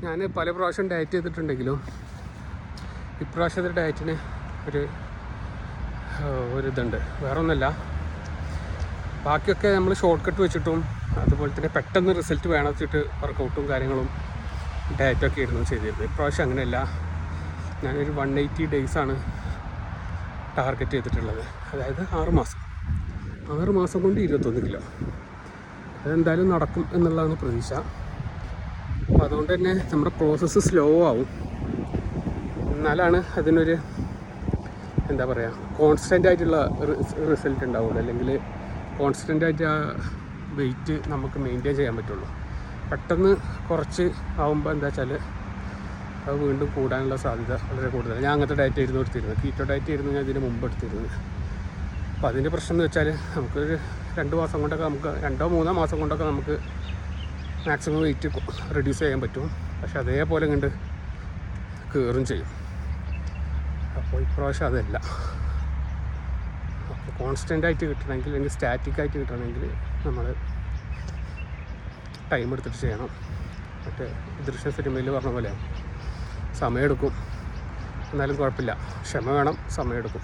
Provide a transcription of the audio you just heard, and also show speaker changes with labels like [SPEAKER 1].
[SPEAKER 1] ഞാൻ പല പ്രാവശ്യം ഡയറ്റ് ചെയ്തിട്ടുണ്ടെങ്കിലും ഇപ്രാവശ്യത്തെ ഡയറ്റിന് ഒരിതുണ്ട്. വേറെ ഒന്നുമല്ല, ബാക്കിയൊക്കെ നമ്മൾ ഷോർട്ട് കട്ട് വെച്ചിട്ടും അതുപോലെ തന്നെ പെട്ടെന്ന് റിസൾട്ട് വേണം വെച്ചിട്ട് വർക്കൗട്ടും കാര്യങ്ങളും ഡയറ്റൊക്കെ ആയിരുന്നു ചെയ്തിരുന്നത്. ഇപ്രാവശ്യം അങ്ങനെയല്ല. ഞാനൊരു 180 ഡേയ്സാണ് ടാർഗറ്റ് ചെയ്തിട്ടുള്ളത്. അതായത് 6 മാസം കൊണ്ട് 21 കിലോ. അതെന്തായാലും നടക്കും എന്നുള്ളതാണ് പ്രതീക്ഷ. അപ്പോൾ അതുകൊണ്ട് തന്നെ നമ്മുടെ പ്രോസസ്സ് സ്ലോ ആവും. എന്നാലാണ് അതിനൊരു എന്താ പറയുക, കോൺസ്റ്റൻ്റ് ആയിട്ടുള്ള റിസൾട്ട് ഉണ്ടാവുള്ളൂ. അല്ലെങ്കിൽ കോൺസ്റ്റൻ്റ് ആയിട്ട് ആ വെയിറ്റ് നമുക്ക് മെയിൻറ്റെയിൻ ചെയ്യാൻ പറ്റുള്ളൂ. പെട്ടെന്ന് കുറച്ച് ആകുമ്പോൾ എന്താ വെച്ചാൽ അത് വീണ്ടും കൂടാനുള്ള സാധ്യത വളരെ കൂടുതലാണ്. ഞാൻ അങ്ങനത്തെ ഡയറ്റ് ആയിരുന്നു എടുത്തിരുന്നത്. കീറ്റോ ഡയറ്റ് ആയിരുന്നു ഞാൻ ഇതിന് മുമ്പ് എടുത്തിരുന്നത്. അപ്പോൾ അതിൻ്റെ പ്രശ്നം എന്ന് വെച്ചാൽ നമുക്കൊരു 2 മാസം കൊണ്ടൊക്കെ നമുക്ക് 2-3 മാസം കൊണ്ടൊക്കെ നമുക്ക് മാക്സിമം വെയിറ്റ് റെഡ്യൂസ് ചെയ്യാൻ പറ്റും. പക്ഷെ അതേപോലെ കണ്ട് കയറും ചെയ്യും. അപ്പോൾ ഇപ്രാവശ്യം അതല്ല. അപ്പോൾ കോൺസ്റ്റൻ്റ് ആയിട്ട് കിട്ടണമെങ്കിൽ, അല്ലെങ്കിൽ സ്റ്റാറ്റിക് ആയിട്ട് കിട്ടണമെങ്കിൽ നമ്മൾ ടൈം എടുത്തിട്ട് ചെയ്യണം. മറ്റേ ദൃശ്യ സിനിമയിൽ പറഞ്ഞ പോലെ സമയമെടുക്കും. എന്നാലും കുഴപ്പമില്ല, ക്ഷമ വേണം, സമയമെടുക്കും.